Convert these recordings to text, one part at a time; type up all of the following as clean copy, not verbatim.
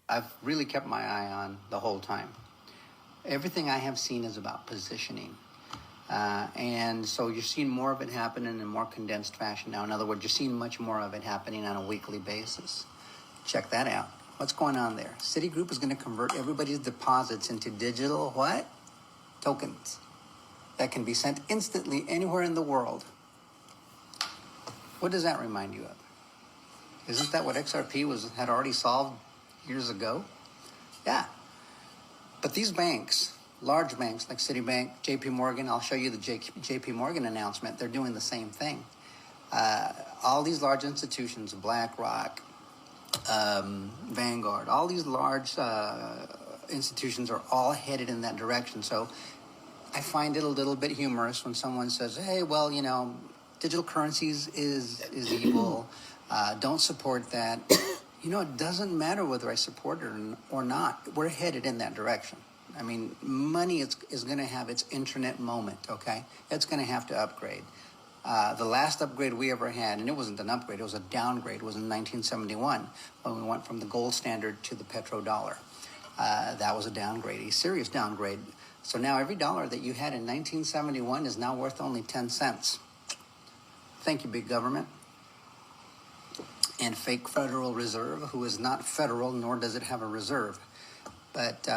I've really kept my eye on the whole time. Everything I have seen is about positioning. And so you're seeing more of it happen in a more condensed fashion now. In other words, you're seeing much more of it happening on a weekly basis. Check that out. What's going on there? Citigroup is going to convert everybody's deposits into digital what? Tokens that can be sent instantly anywhere in the world. What does that remind you of? Isn't that what XRP had already solved years ago? Yeah. But these banks, large banks like Citibank, JP Morgan, I'll show you the JP Morgan announcement. They're doing the same thing. All these large institutions, BlackRock, Vanguard, all these large institutions are all headed in that direction. So I find it a little bit humorous when someone says, hey, well, you know, digital currencies is evil. Don't support that. You know, it doesn't matter whether I support it or not. We're headed in that direction. I mean, money is going to have its internet moment, okay? It's going to have to upgrade. The last upgrade we ever had, and it wasn't an upgrade, it was a downgrade, was in 1971 when we went from the gold standard to the petrodollar. That was a downgrade, a serious downgrade. So now every dollar that you had in 1971 is now worth only 10 cents. Thank you, big government. And fake Federal Reserve, who is not federal, nor does it have a reserve. But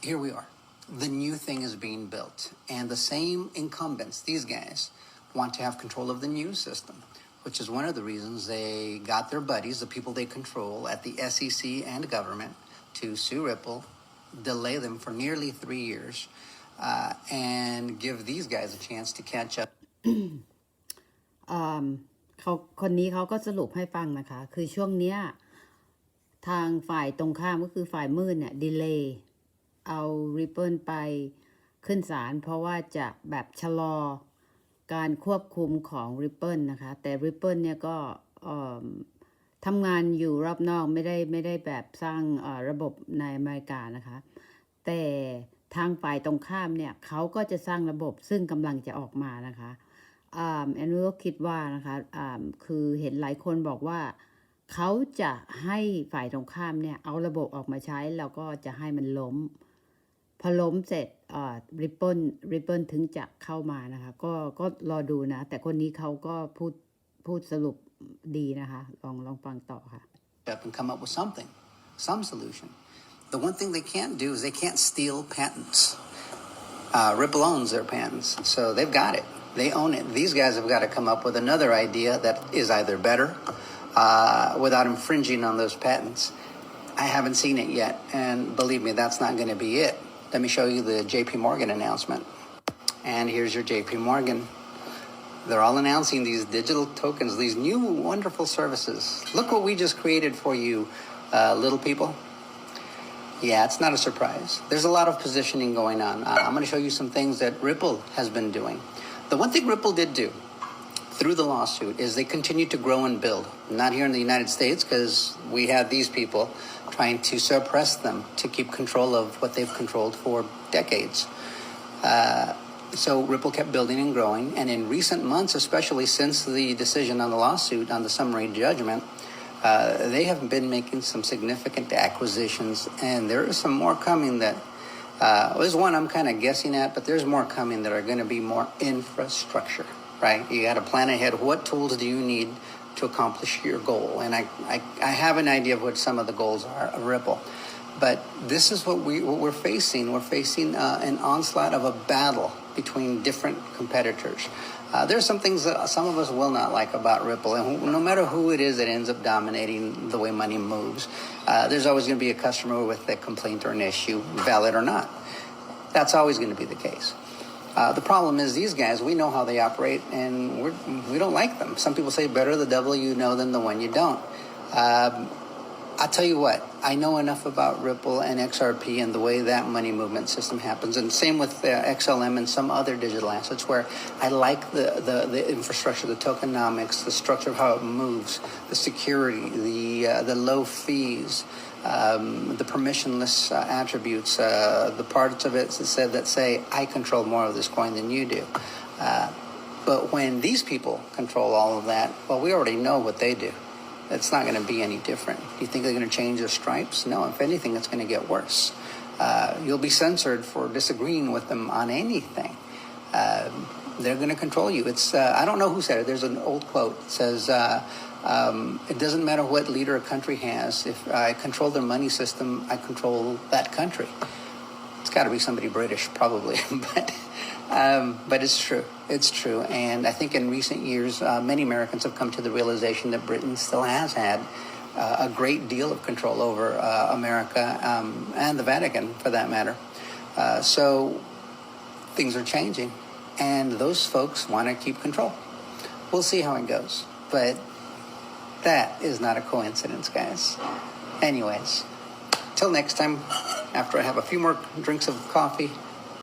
here we are. The new thing is being built. And the same incumbents, these guys, want to have control of the news system, which is one of the reasons they got their buddies, the people they control at the SEC and government, to sue Ripple, delay them for nearly 3 years, and give these guys a chance to catch up. คนนี้เขาก็สรุปให้ฟังนะคะคือช่วงเนี้ยทางฝ่ายตรงข้ามก็คือฝ่ายมืดเนี่ยดีเลย์เอา Ripple ไปขึ้นศาลเพราะว่าจะแบบชะลอการควบคุมของ Ripple นะคะแต่ Ripple เนี่ยก็ทำงานอยู่รอบนอกไม่ได้แบบสร้างระบบในอเมริกานะคะแต่ทางฝ่ายตรงข้ามเนี่ยเขาก็จะสร้างระบบซึ่งกำลังจะออกมานะคะแอนก็คิดว่านะคะคือเห็นหลายคนบอกว่าเขาจะให้ฝ่ายตรงข้ามเนี่ยเอาระบบออกมาใช้แล้วก็จะให้มันล้มพอล้มเสร็จRipple ถึงจะเข้ามานะคะก็รอดูนะแต่คนนี้เขาก็พูดสรุปดีนะคะลองฟังต่อค่ะ and come up with some solution. The one thing they can't do is they can't steal patents. Ripple owns their patents, so they've got it. They own it. These guys have got to come up with another idea that is either better without infringing on those patents. I haven't seen it yet, and believe me, that's not going to be it. Let me show you the JP Morgan announcement. And here's your JP Morgan. They're all announcing these digital tokens, these new wonderful services. Look what we just created for you, little people. Yeah, it's not a surprise. There's a lot of positioning going on. I'm going to show you some things that Ripple has been doing. The one thing Ripple did do through the lawsuit is they continued to grow and build. Not here in the United States because we had these people trying to suppress them to keep control of what they've controlled for decades. So Ripple kept building and growing. And in recent months, especially since the decision on the lawsuit, on the summary judgment, they have been making some significant acquisitions. And there is some more coming that there's one I'm kind of guessing at, but there's more coming that are going to be more infrastructure, right? You got to plan ahead. What tools do you need to accomplish your goal? And I have an idea of what some of the goals are of Ripple. But this is what we're facing. We're facing an onslaught of a battle between different competitors. There's some things that some of us will not like about Ripple, and no matter who it is that ends up dominating the way money moves, there's always going to be a customer with a complaint or an issue, valid or not. That's always going to be the case. The problem is these guys, we know how they operate, and we don't like them. Some people say better the devil you know than the one you don't. I'll tell you what, I know enough about Ripple and XRP and the way that money movement system happens, and same with XLM and some other digital assets where I like the infrastructure, the tokenomics, the structure of how it moves, the security, the low fees, the permissionless attributes, the parts of it that say, I control more of this coin than you do. But when these people control all of that, well, we already know what they do. it's not going to be any different. Do you think they're going to change their stripes? No, if anything, it's going to get worse. You'll be censored for disagreeing with them on anything. They're going to control you. It's I don't know who said it. There's an old quote that says, it doesn't matter what leader a country has. If I control their money system, I control that country. It's got to be somebody British, probably, but it's true. It's true. And I think in recent years, many Americans have come to the realization that Britain still has had a great deal of control over America and the Vatican, for that matter. So things are changing, and those folks want to keep control. We'll see how it goes, but that is not a coincidence, guys. Anyways, till next time, after I have a few more drinks of coffee,